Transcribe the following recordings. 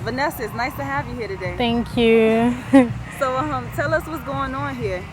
Vanessa, it's nice to have you here today. Thank you. So, tell us what's going on here.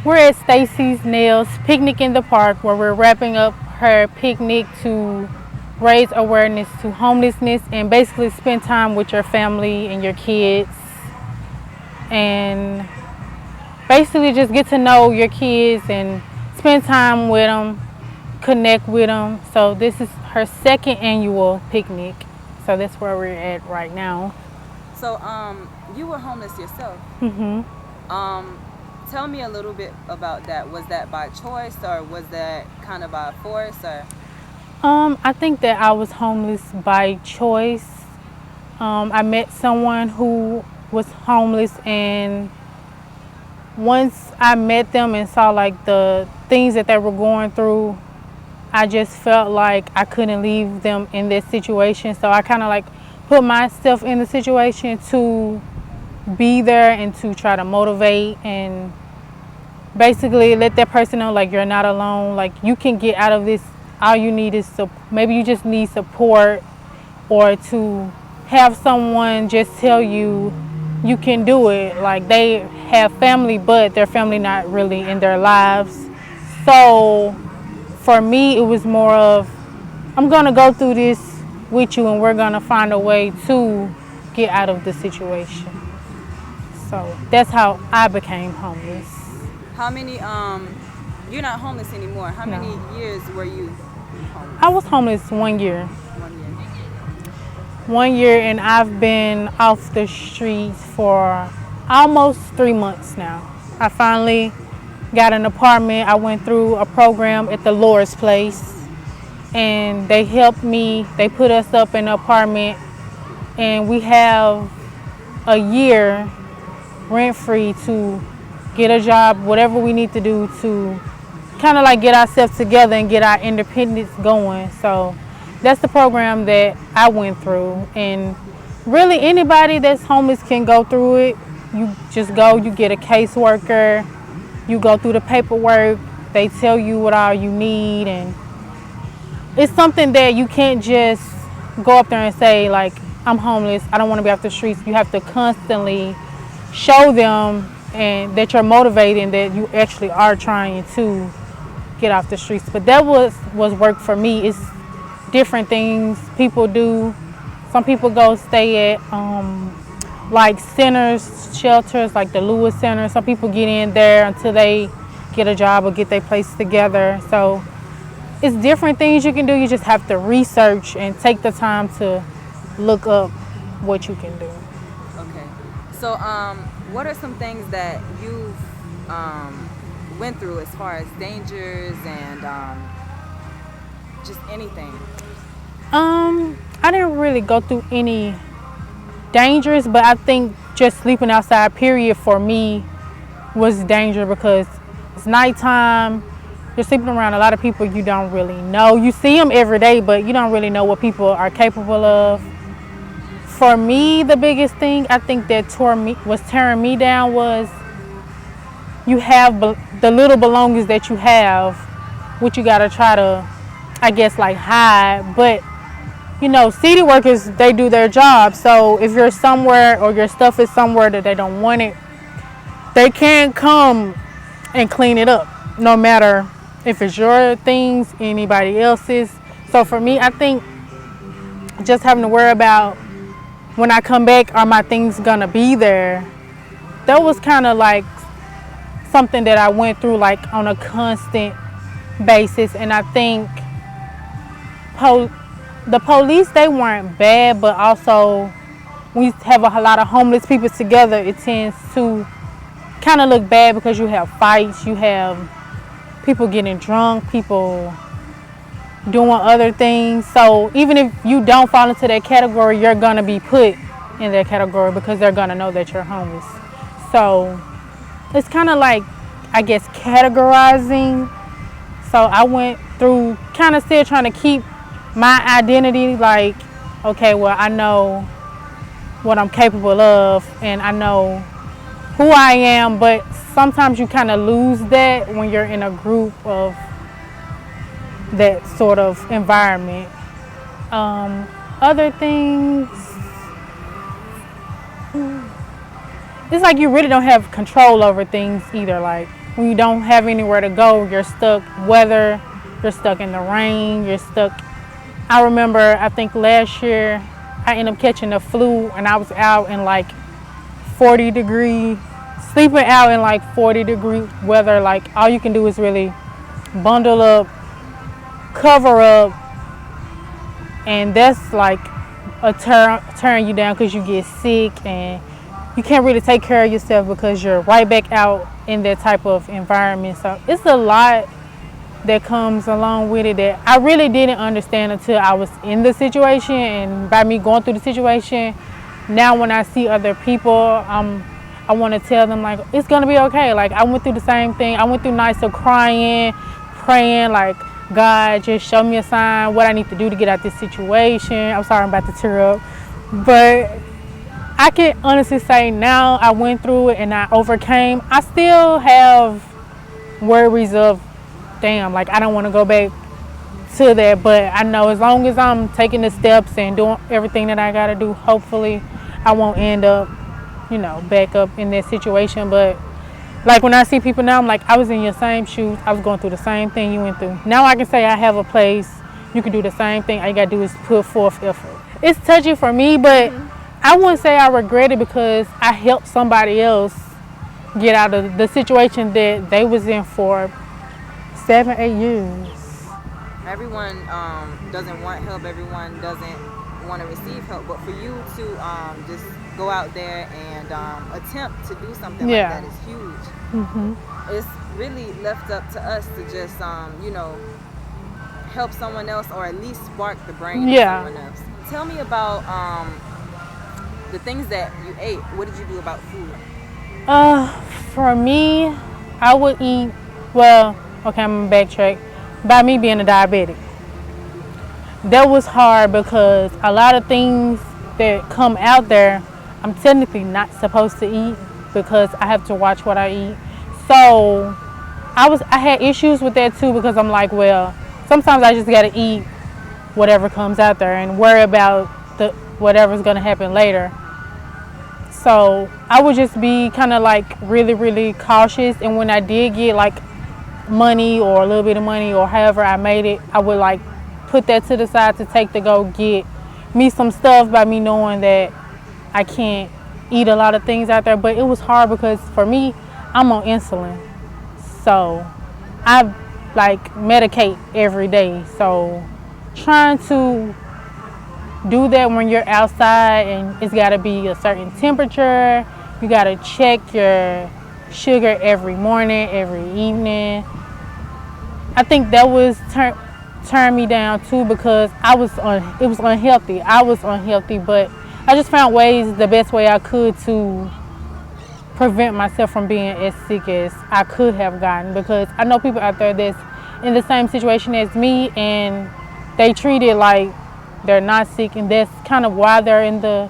We're at Stacy's Nails Picnic in the Park where we're wrapping up her picnic to raise awareness to homelessness and basically spend time with your family and your kids and basically just get to know your kids and spend time with them, connect with them. So this is her second annual picnic. So that's where we're at right now. So, you were homeless yourself. Tell me a little bit about that. Was that by choice or was that kind of by force or? I think that I was homeless by choice. I met someone who was homeless, and once I met them and saw like the things that they were going through, I just felt like I couldn't leave them in this situation. So I kind of like put myself in the situation to be there and to try to motivate and basically let that person know like you're not alone, like you can get out of this. All you need is maybe you just need support or to have someone just tell you you can do it. Like they have family but their family not really in their lives. So for me it was more of I'm gonna go through this with you and we're gonna find a way to get out of the situation. So that's how I became homeless. How many, you're not homeless anymore. How No. many years were you homeless? I was homeless 1 year. 1 year. 1 year, and I've been off the streets for almost 3 months now. I finally got an apartment. I went through a program at the Lord's Place, and they helped me. They put us up in an apartment, and we have a year rent-free to get a job, whatever we need to do to kind of like get ourselves together and get our independence going. So that's the program that I went through. And really anybody that's homeless can go through it. You just go, you get a caseworker, you go through the paperwork, they tell you what all you need. And it's something that you can't just go up there and say like, I'm homeless, I don't want to be off the streets. You have to constantly show them and that you're motivated and that you actually are trying to get off the streets. But that was work for me. It's different things people do. Some people go stay at like centers, shelters, like the Lewis Center. Some people get in there until they get a job or get their place together. So it's different things you can do. You just have to research and take the time to look up what you can do. Okay. So, what are some things that you've went through as far as dangers and just anything? I didn't really go through any dangers, but I think just sleeping outside, period, for me was danger because it's nighttime. You're sleeping around a lot of people you don't really know. You see them every day, but you don't really know what people are capable of. For me, the biggest thing I think that was tearing me down was you have the little belongings that you have, which you gotta try to, I guess, like hide. But you know, city workers, they do their job. So if you're somewhere or your stuff is somewhere that they don't want it, they can't come and clean it up, no matter if it's your things, anybody else's. So for me, I think just having to worry about when I come back, are my things gonna be there? That was kind of like something that I went through like on a constant basis. And I think the police, they weren't bad, but also when you have a lot of homeless people together, it tends to kind of look bad because you have fights, you have people getting drunk, people doing other things. So even if you don't fall into that category, you're gonna be put in that category because they're gonna know that you're homeless. So it's kind of like, I guess, categorizing. So I went through kind of still trying to keep my identity, like, okay, well, I know what I'm capable of and I know who I am, but sometimes you kind of lose that when you're in a group of that sort of environment. Other things, it's like you really don't have control over things either. Like when you don't have anywhere to go, you're stuck weather, you're stuck in the rain, you're stuck. I remember, I think last year, I ended up catching the flu and I was out in like 40-degree, sleeping out in like 40-degree weather. Like all you can do is really bundle up, cover up, and that's like a turn you down because you get sick and you can't really take care of yourself because you're right back out in that type of environment. So it's a lot that comes along with it that I really didn't understand until I was in the situation. And by me going through the situation, now when I see other people, I want to tell them like it's gonna be okay. Like I went through the same thing. I went through nights of crying, praying like, God, just show me a sign what I need to do to get out this situation. I'm sorry, I'm about to tear up, but I can honestly say now I went through it and I overcame. I still have worries of, damn, like I don't want to go back to that, but I know as long as I'm taking the steps and doing everything that I got to do, hopefully I won't end up, back up in that situation. But like when I see people now, I'm like, I was in your same shoes. I was going through the same thing you went through. Now I can say I have a place. You can do the same thing. All you got to do is put forth effort. It's touchy for me, but I wouldn't say I regret it because I helped somebody else get out of the situation that they was in for 7-8 years. Everyone doesn't want help. Everyone doesn't want to receive help. But for you to just go out there and attempt to do something like that is huge. Mm-hmm. It's really left up to us to just, help someone else or at least spark the brain of someone else. Tell me about the things that you ate. What did you do about food? For me, I would eat, okay, I'm gonna backtrack. By me being a diabetic, that was hard because a lot of things that come out there, I'm technically not supposed to eat because I have to watch what I eat. So I had issues with that too because I'm like, sometimes I just gotta eat whatever comes out there and worry about whatever's gonna happen later. So I would just be kind of like really, really cautious. And when I did get like money or a little bit of money or however I made it, I would like put that to the side to take to go get me some stuff by me knowing that I can't eat a lot of things out there. But it was hard because for me, I'm on insulin. So I like medicate every day. So trying to do that when you're outside and it's got to be a certain temperature. You got to check your sugar every morning, every evening. I think that was turned me down too because it was unhealthy. I was unhealthy, but I just found the best way I could to prevent myself from being as sick as I could have gotten, because I know people out there that's in the same situation as me and they treat it like they're not sick, and that's kind of why they're in the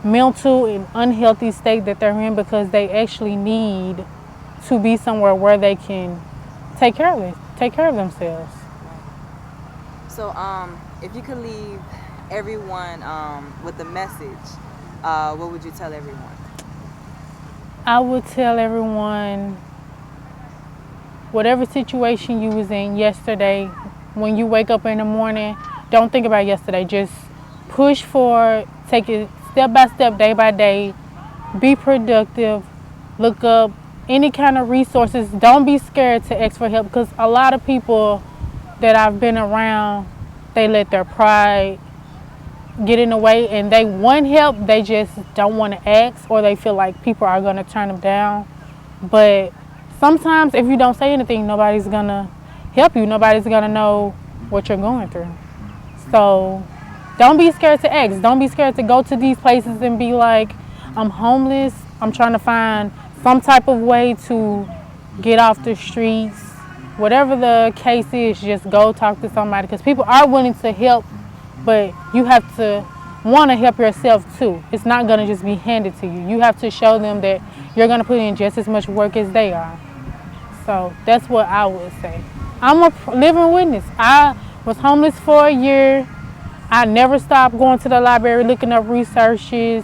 mental and unhealthy state that they're in, because they actually need to be somewhere where they can take care of themselves. So if you could leave everyone with a message, what would you tell everyone? I would tell everyone, whatever situation you was in yesterday, when you wake up in the morning, don't think about yesterday. Just push forward, take it step by step, day by day. Be productive. Look up any kind of resources. Don't be scared to ask for help, because a lot of people that I've been around, they let their pride get in the way and they want help. They just don't want to ask, or they feel like people are going to turn them down. But sometimes if you don't say anything, nobody's going to help you. Nobody's going to know what you're going through. So don't be scared to ask. Don't be scared to go to these places and be like, I'm homeless. I'm trying to find some type of way to get off the streets. Whatever the case is, just go talk to somebody, because people are willing to help, but you have to want to help yourself too. It's not going to just be handed to you. You have to show them that you're going to put in just as much work as they are. So that's what I would say. I'm a living witness. I was homeless for a year. I never stopped going to the library, looking up researches,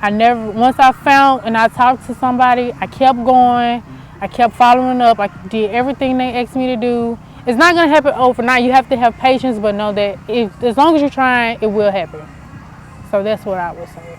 I never, once I found and I talked to somebody, I kept going. I kept following up. I did everything they asked me to do. It's not gonna happen overnight. You have to have patience, but know that as long as you're trying, it will happen. So that's what I would say.